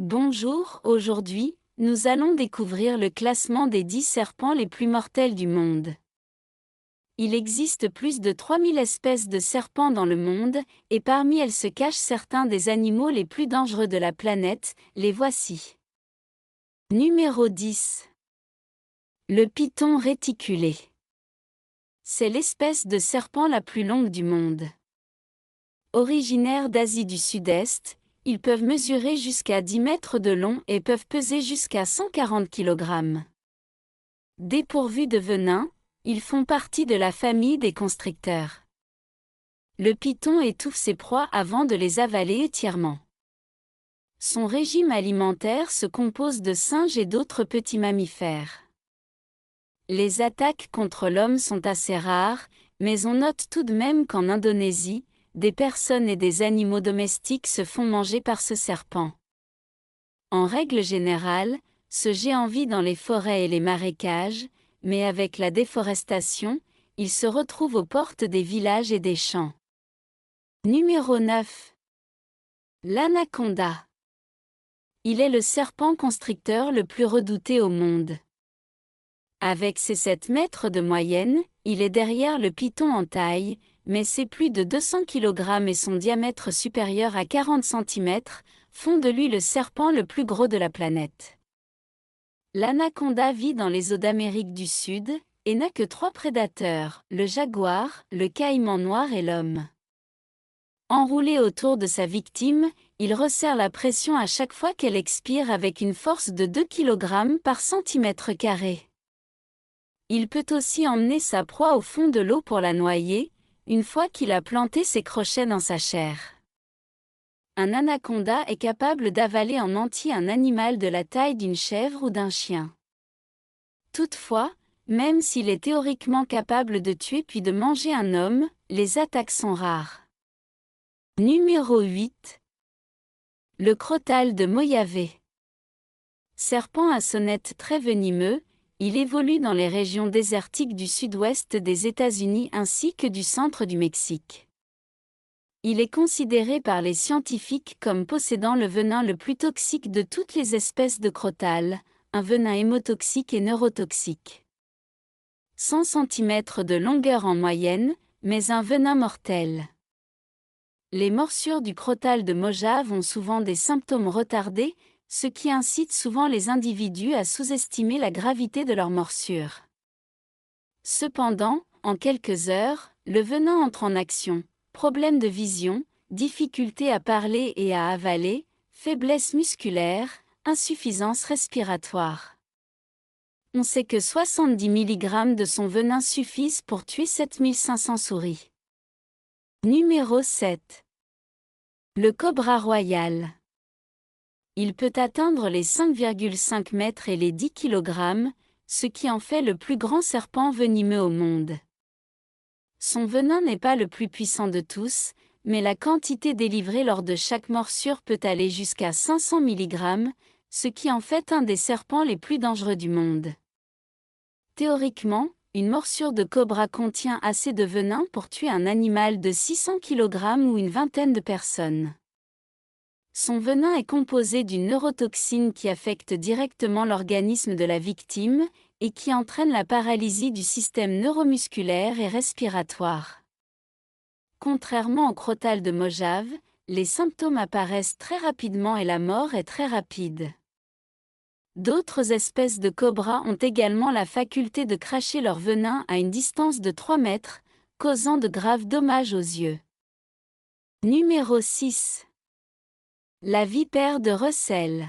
Bonjour, aujourd'hui, nous allons découvrir le classement des 10 serpents les plus mortels du monde. Il existe plus de 3000 espèces de serpents dans le monde, et parmi elles se cachent certains des animaux les plus dangereux de la planète, les voici. Numéro 10. Le python réticulé. C'est l'espèce de serpent la plus longue du monde. Originaire d'Asie du Sud-Est, ils peuvent mesurer jusqu'à 10 mètres de long et peuvent peser jusqu'à 140 kg. Dépourvus de venin, ils font partie de la famille des constricteurs. Le python étouffe ses proies avant de les avaler entièrement. Son régime alimentaire se compose de singes et d'autres petits mammifères. Les attaques contre l'homme sont assez rares, mais on note tout de même qu'en Indonésie, des personnes et des animaux domestiques se font manger par ce serpent. En règle générale, ce géant vit dans les forêts et les marécages, mais avec la déforestation, il se retrouve aux portes des villages et des champs. Numéro 9. L'anaconda. Il est le serpent constricteur le plus redouté au monde. Avec ses 7 mètres de moyenne, il est derrière le python en taille, mais ses plus de 200 kg et son diamètre supérieur à 40 cm font de lui le serpent le plus gros de la planète. L'anaconda vit dans les eaux d'Amérique du Sud, et n'a que 3 prédateurs, le jaguar, le caïman noir et l'homme. Enroulé autour de sa victime, il resserre la pression à chaque fois qu'elle expire avec une force de 2 kg par centimètre carré. Il peut aussi emmener sa proie au fond de l'eau pour la noyer, une fois qu'il a planté ses crochets dans sa chair. Un anaconda est capable d'avaler en entier un animal de la taille d'une chèvre ou d'un chien. Toutefois, même s'il est théoriquement capable de tuer puis de manger un homme, les attaques sont rares. Numéro 8. Le crotale de Mojave. Serpent à sonnette très venimeux, il évolue dans les régions désertiques du sud-ouest des États-Unis ainsi que du centre du Mexique. Il est considéré par les scientifiques comme possédant le venin le plus toxique de toutes les espèces de crotales, un venin hémotoxique et neurotoxique. 100 cm de longueur en moyenne, mais un venin mortel. Les morsures du crotale de Mojave ont souvent des symptômes retardés, ce qui incite souvent les individus à sous-estimer la gravité de leur morsure. Cependant, en quelques heures, le venin entre en action. Problèmes de vision, difficulté à parler et à avaler, faiblesse musculaire, insuffisance respiratoire. On sait que 70 mg de son venin suffisent pour tuer 7500 souris. Numéro 7. Le cobra royal. Il peut atteindre les 5,5 mètres et les 10 kg, ce qui en fait le plus grand serpent venimeux au monde. Son venin n'est pas le plus puissant de tous, mais la quantité délivrée lors de chaque morsure peut aller jusqu'à 500 mg, ce qui en fait un des serpents les plus dangereux du monde. Théoriquement, une morsure de cobra contient assez de venin pour tuer un animal de 600 kg ou une vingtaine de personnes. Son venin est composé d'une neurotoxine qui affecte directement l'organisme de la victime et qui entraîne la paralysie du système neuromusculaire et respiratoire. Contrairement au crotale de Mojave, les symptômes apparaissent très rapidement et la mort est très rapide. D'autres espèces de cobras ont également la faculté de cracher leur venin à une distance de 3 mètres, causant de graves dommages aux yeux. Numéro 6. La vipère de Russell.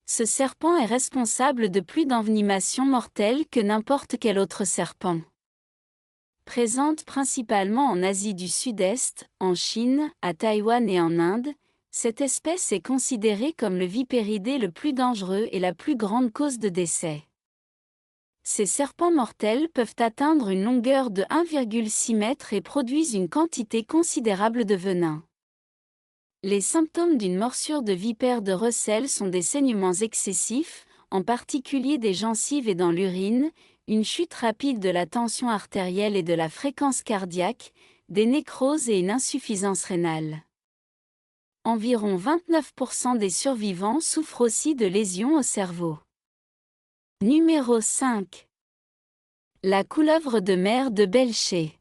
Ce serpent est responsable de plus d'envenimations mortelles que n'importe quel autre serpent. Présente principalement en Asie du Sud-Est, en Chine, à Taïwan et en Inde, cette espèce est considérée comme le vipéridé le plus dangereux et la plus grande cause de décès. Ces serpents mortels peuvent atteindre une longueur de 1,6 m et produisent une quantité considérable de venin. Les symptômes d'une morsure de vipère de Russell sont des saignements excessifs, en particulier des gencives et dans l'urine, une chute rapide de la tension artérielle et de la fréquence cardiaque, des nécroses et une insuffisance rénale. environ 29% des survivants souffrent aussi de lésions au cerveau. Numéro 5. La couleuvre de mer de Belcher.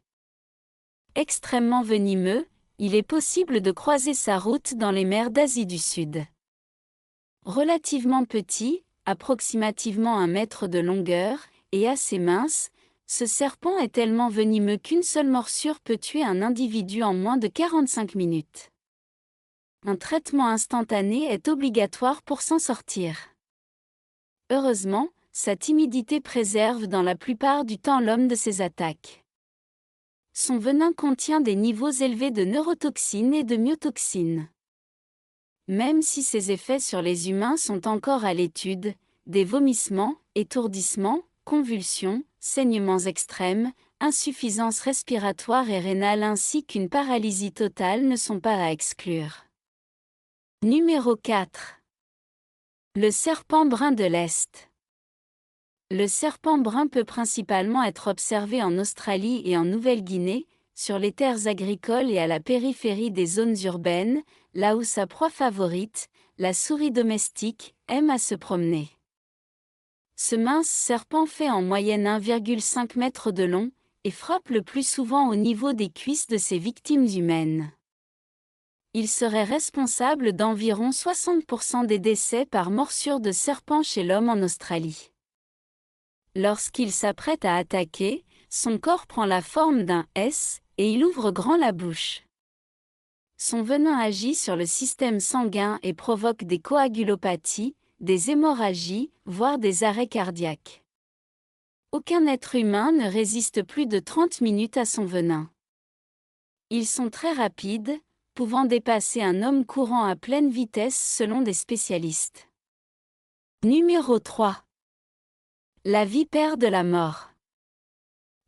Extrêmement venimeux, il est possible de croiser sa route dans les mers d'Asie du Sud. Relativement petit, approximativement 1 mètre de longueur, et assez mince, ce serpent est tellement venimeux qu'une seule morsure peut tuer un individu en moins de 45 minutes. Un traitement instantané est obligatoire pour s'en sortir. Heureusement, sa timidité préserve dans la plupart du temps l'homme de ses attaques. Son venin contient des niveaux élevés de neurotoxines et de myotoxines. Même si ses effets sur les humains sont encore à l'étude, des vomissements, étourdissements, convulsions, saignements extrêmes, insuffisance respiratoire et rénale ainsi qu'une paralysie totale ne sont pas à exclure. Numéro 4. Le serpent brun de l'Est. Le serpent brun peut principalement être observé en Australie et en Nouvelle-Guinée, sur les terres agricoles et à la périphérie des zones urbaines, là où sa proie favorite, la souris domestique, aime à se promener. Ce mince serpent fait en moyenne 1,5 m de long, et frappe le plus souvent au niveau des cuisses de ses victimes humaines. Il serait responsable d'environ 60% des décès par morsure de serpent chez l'homme en Australie. Lorsqu'il s'apprête à attaquer, son corps prend la forme d'un S, et il ouvre grand la bouche. Son venin agit sur le système sanguin et provoque des coagulopathies, des hémorragies, voire des arrêts cardiaques. Aucun être humain ne résiste plus de 30 minutes à son venin. Ils sont très rapides, pouvant dépasser un homme courant à pleine vitesse selon des spécialistes. Numéro 3. La vipère de la mort.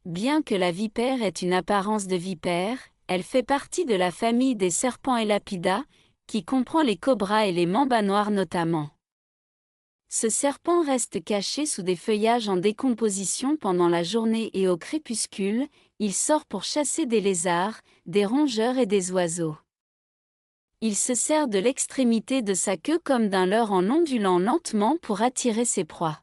Bien que la vipère ait une apparence de vipère, elle fait partie de la famille des serpents Elapida, qui comprend les cobras et les mambas noirs notamment. Ce serpent reste caché sous des feuillages en décomposition pendant la journée et au crépuscule, il sort pour chasser des lézards, des rongeurs et des oiseaux. Il se sert de l'extrémité de sa queue comme d'un leurre en ondulant lentement pour attirer ses proies.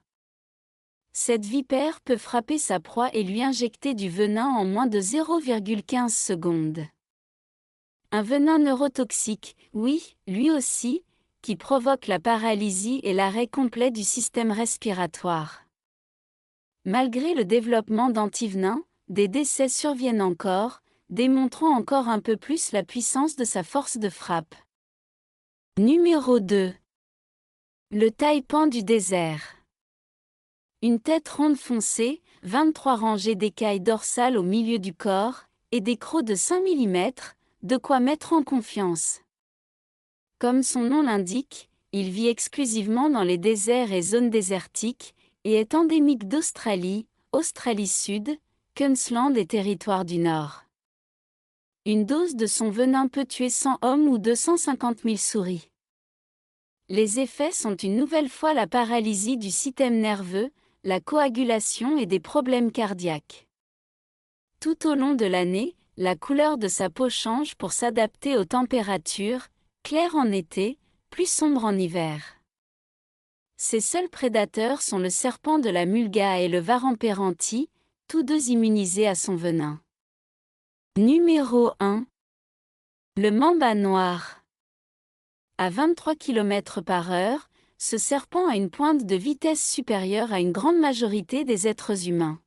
Cette vipère peut frapper sa proie et lui injecter du venin en moins de 0,15 secondes. Un venin neurotoxique, oui, lui aussi, qui provoque la paralysie et l'arrêt complet du système respiratoire. Malgré le développement d'antivenins, des décès surviennent encore, démontrant encore un peu plus la puissance de sa force de frappe. Numéro 2. Le taipan du désert. Une tête ronde foncée, 23 rangées d'écailles dorsales au milieu du corps, et des crocs de 5 mm, de quoi mettre en confiance. Comme son nom l'indique, il vit exclusivement dans les déserts et zones désertiques, et est endémique d'Australie, Australie Sud, Queensland et Territoire du Nord. Une dose de son venin peut tuer 100 hommes ou 250 000 souris. Les effets sont une nouvelle fois la paralysie du système nerveux, la coagulation et des problèmes cardiaques. Tout au long de l'année, la couleur de sa peau change pour s'adapter aux températures, claire en été, plus sombre en hiver. Ses seuls prédateurs sont le serpent de la mulga et le varan-péranti, tous deux immunisés à son venin. Numéro 1. Le mamba noir. À 23 km/h, ce serpent a une pointe de vitesse supérieure à une grande majorité des êtres humains.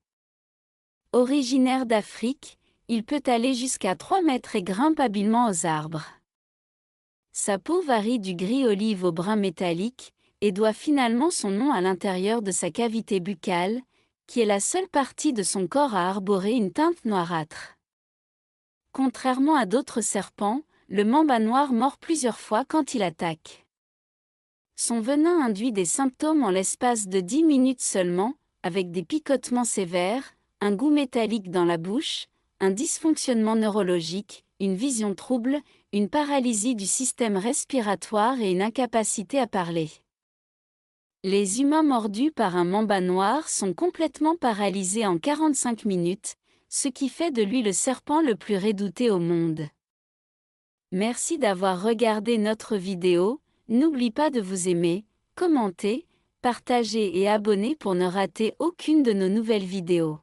Originaire d'Afrique, il peut aller jusqu'à 3 mètres et grimpe habilement aux arbres. Sa peau varie du gris olive au brun métallique, et doit finalement son nom à l'intérieur de sa cavité buccale, qui est la seule partie de son corps à arborer une teinte noirâtre. Contrairement à d'autres serpents, le mamba noir mord plusieurs fois quand il attaque. Son venin induit des symptômes en l'espace de 10 minutes seulement, avec des picotements sévères, un goût métallique dans la bouche, un dysfonctionnement neurologique, une vision trouble, une paralysie du système respiratoire et une incapacité à parler. Les humains mordus par un mamba noir sont complètement paralysés en 45 minutes, ce qui fait de lui le serpent le plus redouté au monde. Merci d'avoir regardé notre vidéo, n'oublie pas de vous aimer, commenter, partager et abonner pour ne rater aucune de nos nouvelles vidéos.